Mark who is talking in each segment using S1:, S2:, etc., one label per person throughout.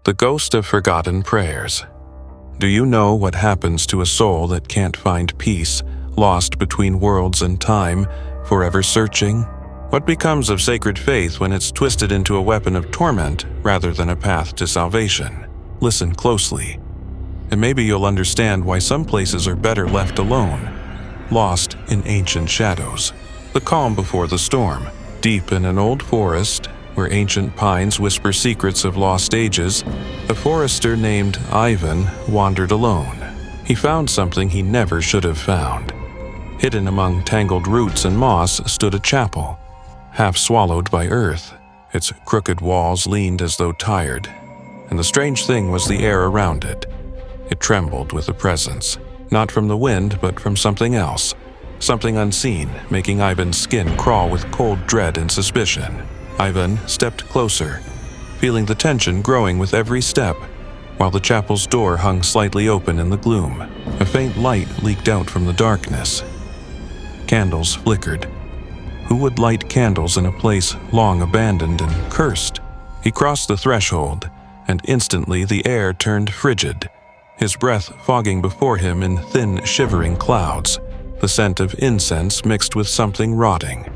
S1: The ghost of forgotten prayers. Do you know what happens to a soul that can't find peace, lost between worlds and time, forever searching? What becomes of sacred faith when it's twisted into a weapon of torment rather than a path to salvation? Listen closely, and maybe you'll understand why some places are better left alone, lost in ancient shadows. The calm before the storm. Deep in an old forest, where ancient pines whisper secrets of lost ages, a forester named Ivan wandered alone. He found something he never should have found. Hidden among tangled roots and moss stood a chapel, half swallowed by earth. Its crooked walls leaned as though tired, and the strange thing was the air around it. It trembled with a presence, not from the wind, but from something else, something unseen, making Ivan's skin crawl with cold dread and suspicion. Ivan stepped closer, feeling the tension growing with every step, while the chapel's door hung slightly open in the gloom. A faint light leaked out from the darkness. Candles flickered. Who would light candles in a place long abandoned and cursed? He crossed the threshold, and instantly the air turned frigid, his breath fogging before him in thin, shivering clouds, the scent of incense mixed with something rotting.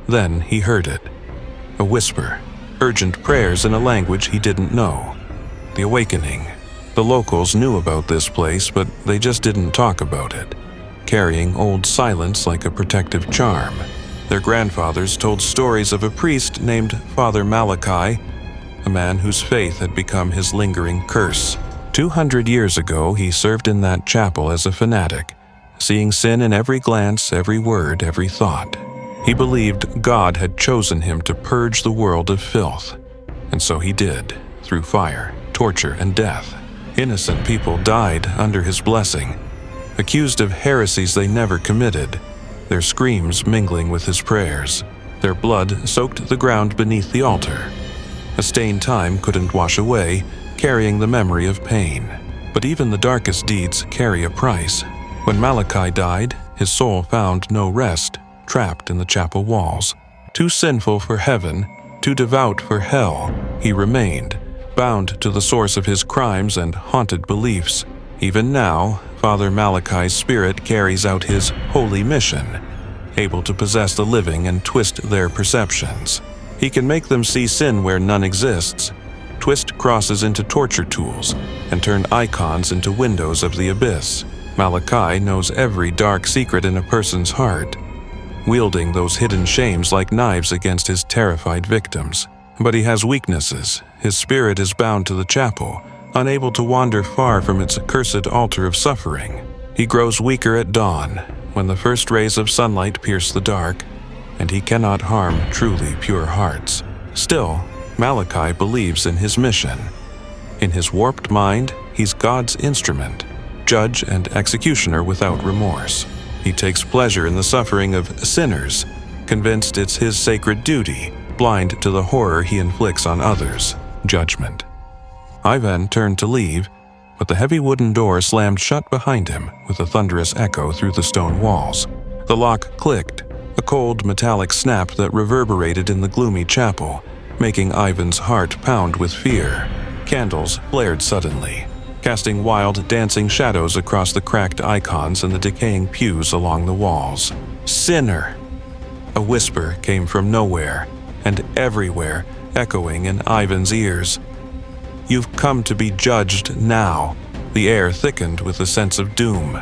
S1: Then he heard it. A whisper, urgent prayers in a language he didn't know. The awakening. The locals knew about this place, but they just didn't talk about it, carrying old silence like a protective charm. Their grandfathers told stories of a priest named Father Malachai, a man whose faith had become his lingering curse. 200 years ago, he served in that chapel as a fanatic, seeing sin in every glance, every word, every thought. He believed God had chosen him to purge the world of filth, and so he did, through fire, torture, and death. Innocent people died under his blessing, accused of heresies they never committed, their screams mingling with his prayers. Their blood soaked the ground beneath the altar. A stain time couldn't wash away, carrying the memory of pain. But even the darkest deeds carry a price. When Malachai died, his soul found no rest, trapped in the chapel walls. Too sinful for heaven, too devout for hell, he remained, bound to the source of his crimes and haunted beliefs. Even now, Father Malachai's spirit carries out his holy mission, able to possess the living and twist their perceptions. He can make them see sin where none exists, twist crosses into torture tools, and turn icons into windows of the abyss. Malachai knows every dark secret in a person's heart, wielding those hidden shames like knives against his terrified victims. But he has weaknesses. His spirit is bound to the chapel, unable to wander far from its accursed altar of suffering. He grows weaker at dawn, when the first rays of sunlight pierce the dark, and he cannot harm truly pure hearts. Still, Malachai believes in his mission. In his warped mind, he's God's instrument, judge and executioner without remorse. He takes pleasure in the suffering of sinners, convinced it's his sacred duty, blind to the horror he inflicts on others. Judgment. Ivan turned to leave, but the heavy wooden door slammed shut behind him with a thunderous echo through the stone walls. The lock clicked, a cold metallic snap that reverberated in the gloomy chapel, making Ivan's heart pound with fear. Candles flared suddenly, casting wild, dancing shadows across the cracked icons and the decaying pews along the walls. Sinner! A whisper came from nowhere, and everywhere, echoing in Ivan's ears. You've come to be judged now. The air thickened with a sense of doom.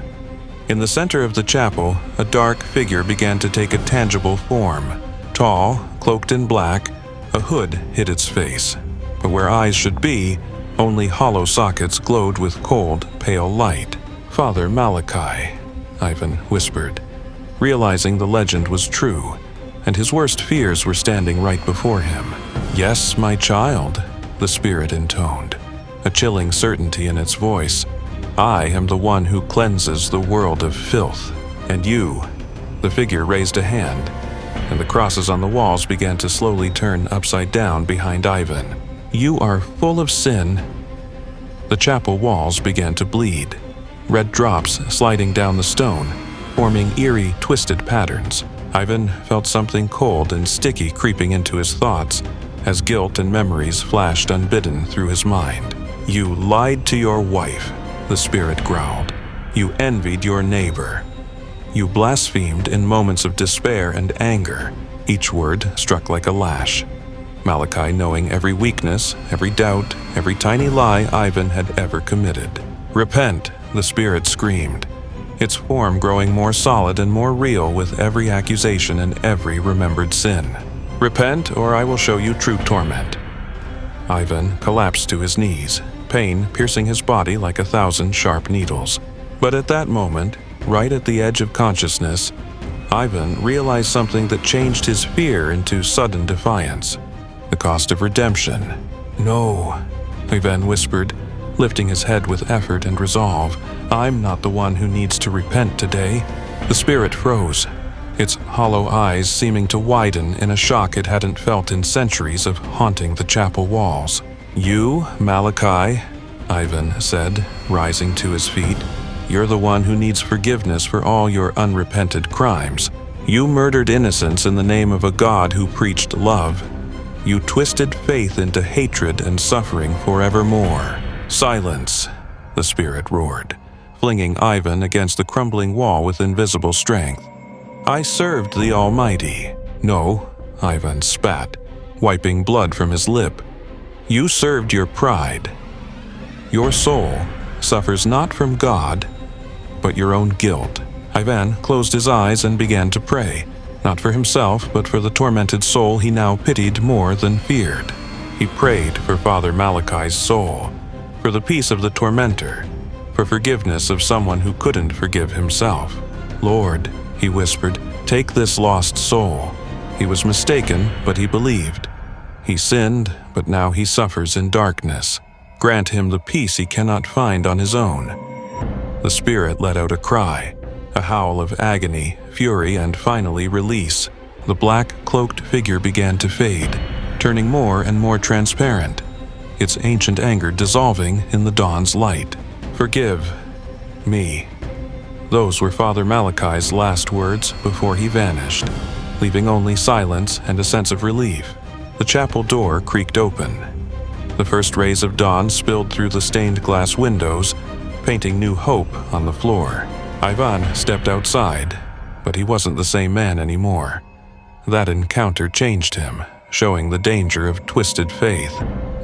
S1: In the center of the chapel, a dark figure began to take a tangible form. Tall, cloaked in black, a hood hid its face, but where eyes should be, only hollow sockets glowed with cold, pale light. Father Malachai, Ivan whispered, realizing the legend was true, and his worst fears were standing right before him. Yes, my child, the spirit intoned, a chilling certainty in its voice. I am the one who cleanses the world of filth, and you. The figure raised a hand, and the crosses on the walls began to slowly turn upside down behind Ivan. You are full of sin. The chapel walls began to bleed, red drops sliding down the stone, forming eerie, twisted patterns. Ivan felt something cold and sticky creeping into his thoughts, as guilt and memories flashed unbidden through his mind. "You lied to your wife," the spirit growled. "You envied your neighbor. You blasphemed in moments of despair and anger." Each word struck like a lash. Malachai knowing every weakness, every doubt, every tiny lie Ivan had ever committed. "Repent," the spirit screamed, its form growing more solid and more real with every accusation and every remembered sin. "Repent, or I will show you true torment." Ivan collapsed to his knees, pain piercing his body like 1,000 sharp needles. But at that moment, right at the edge of consciousness, Ivan realized something that changed his fear into sudden defiance. The cost of redemption. "No," Ivan whispered, lifting his head with effort and resolve. "I'm not the one who needs to repent today." The spirit froze, its hollow eyes seeming to widen in a shock it hadn't felt in centuries of haunting the chapel walls. "You, Malachai," Ivan said, rising to his feet, "you're the one who needs forgiveness for all your unrepented crimes. You murdered innocents in the name of a God who preached love. You twisted faith into hatred and suffering forevermore." "Silence," the spirit roared, flinging Ivan against the crumbling wall with invisible strength. "I served the Almighty." "No," Ivan spat, wiping blood from his lip. "You served your pride. Your soul suffers not from God, but your own guilt." Ivan closed his eyes and began to pray, not for himself, but for the tormented soul he now pitied more than feared. He prayed for Father Malachai's soul, for the peace of the tormentor, for forgiveness of someone who couldn't forgive himself. "Lord," he whispered, "take this lost soul. He was mistaken, but he believed. He sinned, but now he suffers in darkness. Grant him the peace he cannot find on his own." The spirit let out a cry, a howl of agony, fury, and finally release. The black, cloaked figure began to fade, turning more and more transparent, its ancient anger dissolving in the dawn's light. "Forgive me." Those were Father Malachai's last words before he vanished, leaving only silence and a sense of relief. The chapel door creaked open. The first rays of dawn spilled through the stained glass windows, painting new hope on the floor. Ivan stepped outside, but he wasn't the same man anymore. That encounter changed him, showing the danger of twisted faith.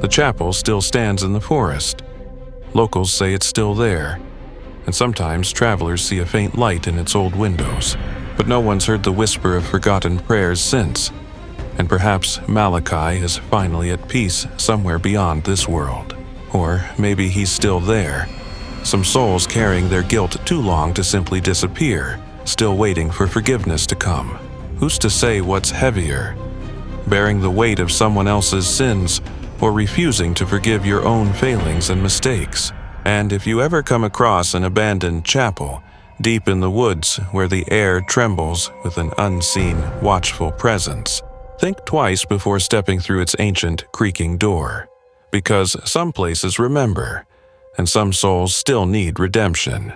S1: The chapel still stands in the forest. Locals say it's still there, and sometimes travelers see a faint light in its old windows. But no one's heard the whisper of forgotten prayers since, and perhaps Malachai is finally at peace somewhere beyond this world. Or maybe he's still there, some souls carrying their guilt too long to simply disappear, still waiting for forgiveness to come. Who's to say what's heavier, bearing the weight of someone else's sins or refusing to forgive your own failings and mistakes? And if you ever come across an abandoned chapel, deep in the woods where the air trembles with an unseen, watchful presence, think twice before stepping through its ancient, creaking door. Because some places remember, and some souls still need redemption.